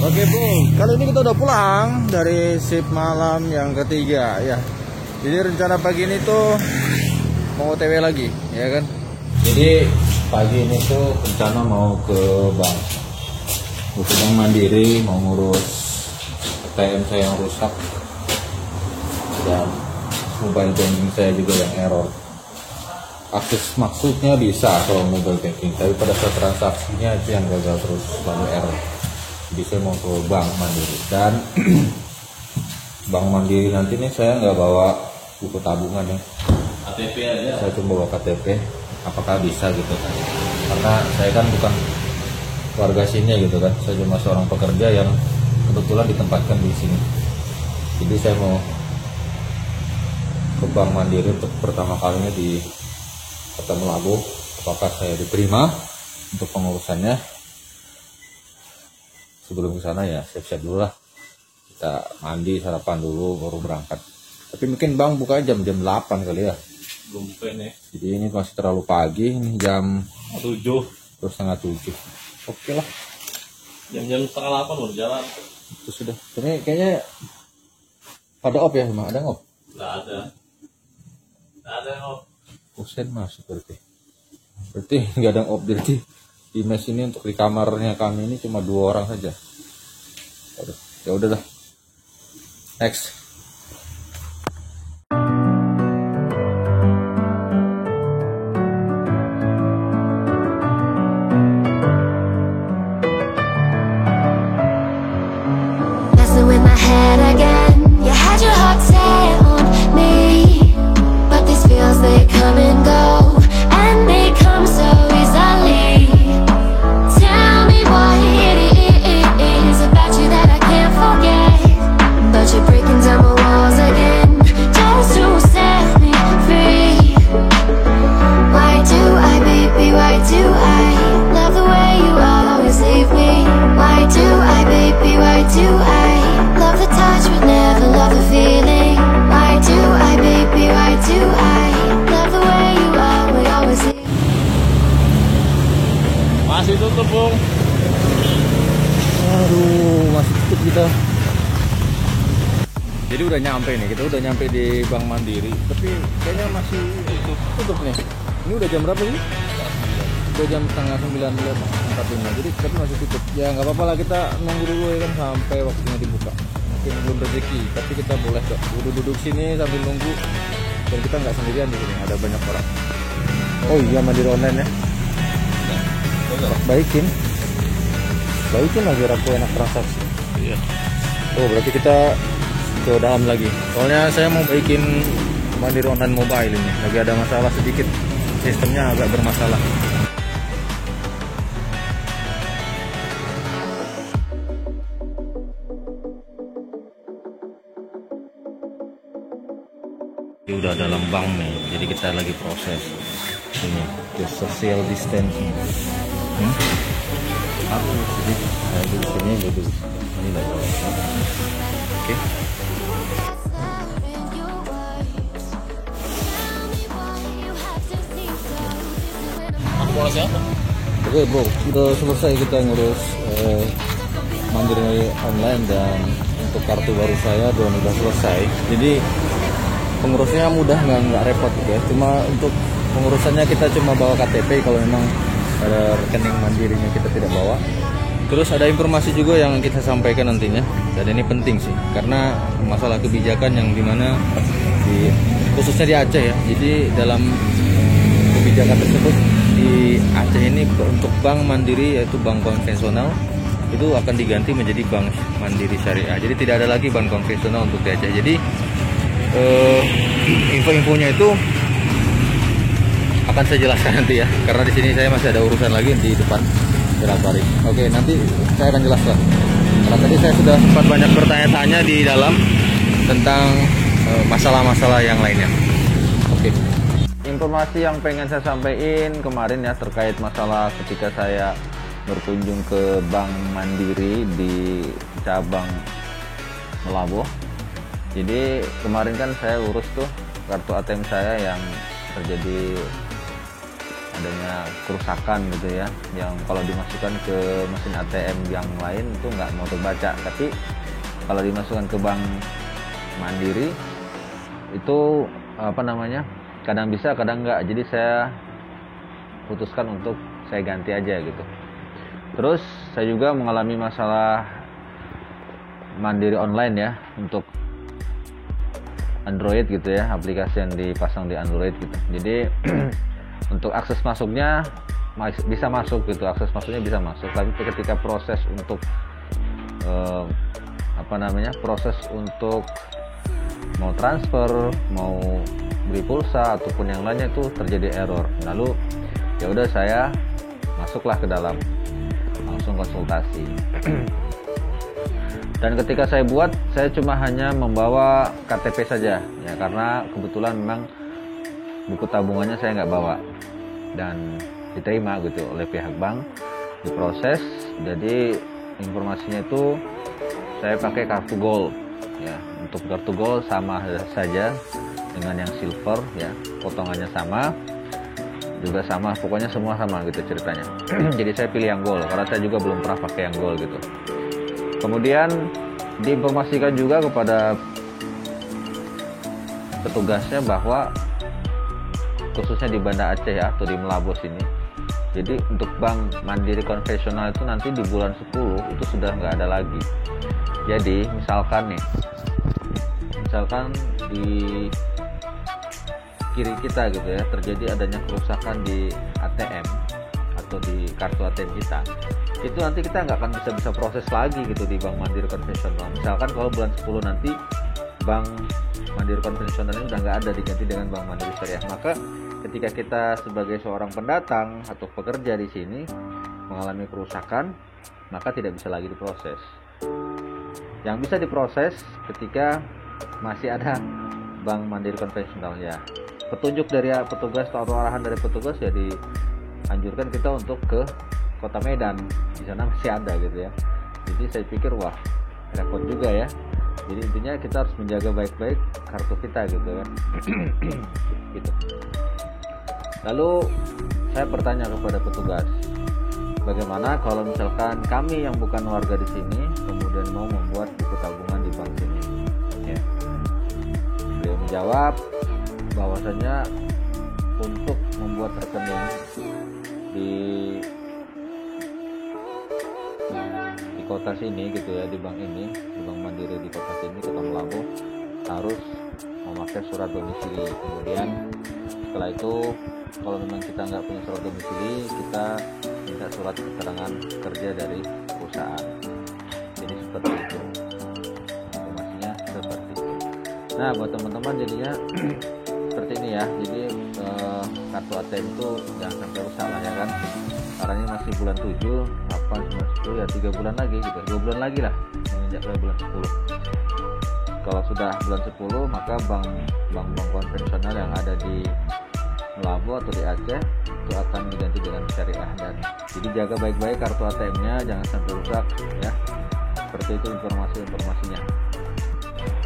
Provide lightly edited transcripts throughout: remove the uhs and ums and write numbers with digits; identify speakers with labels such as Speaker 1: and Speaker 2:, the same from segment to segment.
Speaker 1: Oke Bu, kali ini kita udah pulang dari shift malam yang ketiga ya. Jadi rencana pagi ini tuh mau OTW lagi, ya kan? Jadi pagi ini tuh rencana mau ke bank Mandiri, mau ngurus ATM saya yang rusak dan mobile banking saya juga yang error. Akses maksudnya bisa kalau mobile banking, tapi pada saat transaksinya itu yang gagal terus, lalu error. Jadi saya mau ke Bank Mandiri, dan Bank Mandiri nanti nih saya nggak bawa buku tabungan ya, KTP aja. Saya cuma bawa KTP, apakah bisa gitu kan? Karena saya kan bukan warga sini gitu kan, saya cuma seorang pekerja yang kebetulan ditempatkan di sini. Jadi saya mau ke Bank Mandiri untuk pertama kalinya di Kota Melabuh. Apakah saya diterima untuk pengurusannya? Sebelum ke sana ya siap-siap dulu lah, kita mandi, sarapan dulu baru berangkat. Tapi mungkin Bang buka jam-8 kali ya.
Speaker 2: Belum buka nih.
Speaker 1: Jadi ini masih terlalu pagi, ini jam
Speaker 2: 7
Speaker 1: terus setengah 7. Oke lah.
Speaker 2: Jam-jam setengah 8 udah jalan.
Speaker 1: Itu sudah. Ini kayaknya pada op ya, Bang? Ada nggak?
Speaker 2: Nggak ada. Nggak ada op.
Speaker 1: Kusen masuk berarti nggak ada op, berarti di mes ini untuk di kamarnya kami ini cuma 2 orang saja. Aduh, ya udahlah. Next.
Speaker 3: Messing with my head again. You had your heart set on me, but these feels, they come and go, and they come so easily. Tell me what it is about you that I can't forget, but you're breaking down my walls again, just to set me free. Why do I, baby, why do I love the way you always leave me? Why do I, baby, why do I love the touch but never love the feeling? Why do I, baby, why do I love the way you always leave me?
Speaker 2: Masih tutup, Bung.
Speaker 1: Aduh, masih tutup kita. Jadi udah nyampe nih, kita udah nyampe di Bank Mandiri, tapi kayaknya masih tutup nih. Ini udah jam berapa sih? Udah jam setengah 9 tempatnya, jadi tapi masih tutup. Ya nggak apa-apa lah, kita nunggu dulu ya kan sampai waktunya dibuka. Mungkin belum rezeki, tapi kita boleh kok duduk sini sambil nunggu. Dan kita nggak sendirian di sini, ada banyak orang. Oh iya, Mandiri online ya. Baikin lagi aku enak transaksi.
Speaker 2: Iya.
Speaker 1: Oh berarti kita ke dalam lagi. Soalnya saya mau baikin Mandiri online mobile ini. Lagi ada masalah sedikit, sistemnya agak bermasalah. Ini udah dalam bank nih, jadi kita lagi proses ini, the social distancing. Aku sedikit, saya di sini duduk. Ini lagi. Oke.
Speaker 2: Aku bolos siapa?
Speaker 1: Oke bro, udah selesai kita ngurus Mandiri online, dan untuk kartu baru saya udah selesai. Jadi pengurusnya mudah, nggak repot gitu ya. Cuma untuk pengurusannya kita cuma bawa KTP kalau memang ada rekening Mandirinya kita tidak bawa. Terus ada informasi juga yang kita sampaikan nantinya, dan ini penting sih karena masalah kebijakan yang dimana khususnya di Aceh ya. Jadi dalam kebijakan tersebut di Aceh ini untuk Bank Mandiri, yaitu bank konvensional, itu akan diganti menjadi Bank Mandiri Syariah. Jadi tidak ada lagi bank konvensional untuk di Aceh. Jadi info-infonya itu akan saya jelaskan nanti ya, karena di sini saya masih ada urusan lagi di depan berapa hari. Oke, nanti saya akan jelaskan. Karena tadi saya sudah sempat banyak bertanya-tanya di dalam tentang masalah-masalah yang lainnya. Oke. Informasi yang pengen saya sampaikan kemarin ya terkait masalah ketika saya berkunjung ke Bank Mandiri di cabang Melabuh. Jadi kemarin kan saya urus tuh kartu ATM saya yang terjadi adanya kerusakan gitu ya, yang kalau dimasukkan ke mesin ATM yang lain itu nggak mau terbaca, tapi kalau dimasukkan ke Bank Mandiri itu kadang bisa kadang nggak, jadi saya putuskan untuk saya ganti aja gitu. Terus saya juga mengalami masalah Mandiri online ya, untuk Android gitu ya, aplikasi yang dipasang di Android gitu. Jadi untuk akses masuknya bisa masuk gitu, akses masuknya bisa masuk, tapi ketika proses untuk proses untuk mau transfer, mau beli pulsa ataupun yang lainnya itu terjadi error. Lalu ya udah, saya masuklah ke dalam, langsung konsultasi. Dan ketika saya buat, saya cuma hanya membawa KTP saja ya, karena kebetulan memang buku tabungannya saya nggak bawa, dan diterima gitu oleh pihak bank, diproses. Jadi informasinya itu saya pakai kartu gold ya. Untuk kartu gold sama saja dengan yang silver ya, potongannya sama, juga sama, pokoknya semua sama gitu ceritanya. Jadi saya pilih yang gold karena saya juga belum pernah pakai yang gold gitu. Kemudian diinformasikan juga kepada petugasnya bahwa khususnya di Banda Aceh ya, atau di Melabos ini, jadi untuk Bank Mandiri konvensional itu nanti di bulan 10 itu sudah nggak ada lagi. Jadi misalkan di kiri kita gitu ya, terjadi adanya kerusakan di ATM atau di kartu ATM kita, itu nanti kita nggak akan bisa proses lagi gitu di Bank Mandiri konvensional. Misalkan kalau bulan 10 nanti Bank Mandiri konvensional ini udah nggak ada, diganti dengan Bank Mandiri Syariah, maka ketika kita sebagai seorang pendatang atau pekerja di sini mengalami kerusakan, maka tidak bisa lagi diproses. Yang bisa diproses ketika masih ada Bank Mandiri konvensional ya. Petunjuk dari petugas atau arahan dari petugas ya, dianjurkan kita untuk ke Kota Medan, di sana masih ada gitu ya. Jadi saya pikir wah, repot juga ya. Jadi intinya kita harus menjaga baik-baik kartu kita gitu kan. Gitu. Lalu saya bertanya kepada petugas, bagaimana kalau misalkan kami yang bukan warga di sini kemudian mau membuat buku tabungan di bank sini? Ya. Beliau menjawab bahwasanya untuk membuat rekening di kota sini gitu ya, di bank ini, di Bank Mandiri di kota sini, Kota Melabu, harus memakai surat domisili. Kemudian setelah itu kalau memang kita nggak punya surat domisili, kita minta surat keterangan kerja dari perusahaan. Jadi seperti itu, informasinya seperti itu. Nah buat teman-teman jadinya seperti ini ya. Jadi kartu ATM itu jangan sampai rusak lah ya kan, karena ini masih bulan 7, 8, 9, 10 ya, 3 bulan lagi gitu, 2 bulan lagi lah menginjak bulan 10. Kalau sudah bulan 10 maka bank konvensional yang ada di Melabu atau di Aceh itu akan diganti dengan syariah. Dan jadi jaga baik-baik kartu ATM-nya, jangan sampai rusak ya. Seperti itu informasinya.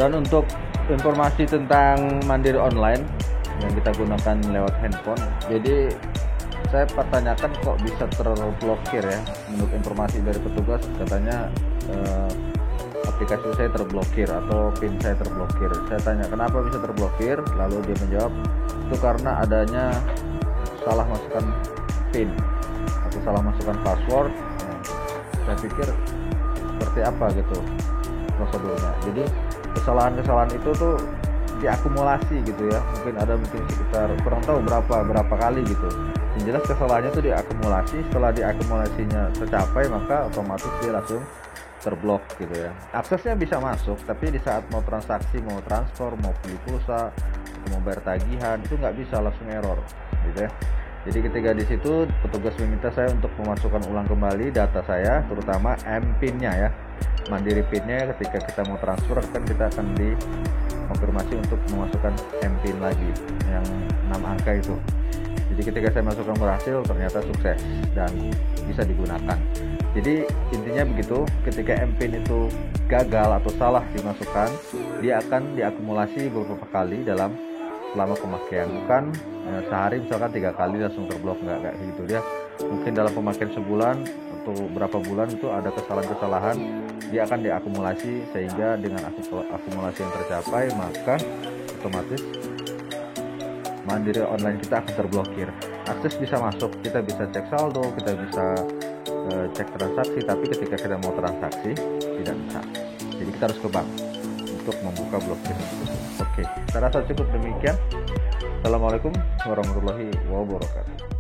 Speaker 1: Dan untuk informasi tentang Mandiri online yang kita gunakan lewat handphone, jadi saya pertanyakan kok bisa terblokir ya. Menurut informasi dari petugas katanya aplikasi saya terblokir atau PIN saya terblokir. Saya tanya kenapa bisa terblokir, lalu dia menjawab itu karena adanya salah masukkan PIN atau salah masukkan password. Saya pikir seperti apa gitu prosedurnya. Jadi kesalahan itu tuh diakumulasi gitu ya, mungkin sekitar kurang tahu berapa kali gitu. Yang jelas kesalahannya itu diakumulasi, setelah diakumulasinya tercapai maka otomatis dia langsung terblok gitu ya. Aksesnya bisa masuk, tapi di saat mau transaksi, mau transfer, mau beli pulsa, mau bayar tagihan itu nggak bisa, langsung error gitu ya. Jadi ketika di situ petugas meminta saya untuk memasukkan ulang kembali data saya, terutama MPIN-nya ya, Mandiri PIN-nya. Ketika kita mau transfer kan kita akan dikonfirmasi untuk memasukkan MPIN lagi yang 6 angka itu. Jadi ketika saya masukkan berhasil, ternyata sukses dan bisa digunakan. Jadi intinya begitu, ketika MPIN itu gagal atau salah dimasukkan, dia akan diakumulasi beberapa kali dalam selama pemakaian, bukan sehari misalkan 3 kali langsung terblok, nggak kayak gitu. Dia mungkin dalam pemakaian sebulan atau berapa bulan itu ada kesalahan-kesalahan, dia akan diakumulasi, sehingga dengan akumulasi yang tercapai maka otomatis Mandiri Online kita akan terblokir. Akses bisa masuk, kita bisa cek saldo, kita bisa cek transaksi, tapi ketika kita mau transaksi tidak bisa. Jadi kita harus ke bank untuk membuka blokir. Oke, saya rasa cukup demikian. Assalamualaikum warahmatullahi wabarakatuh.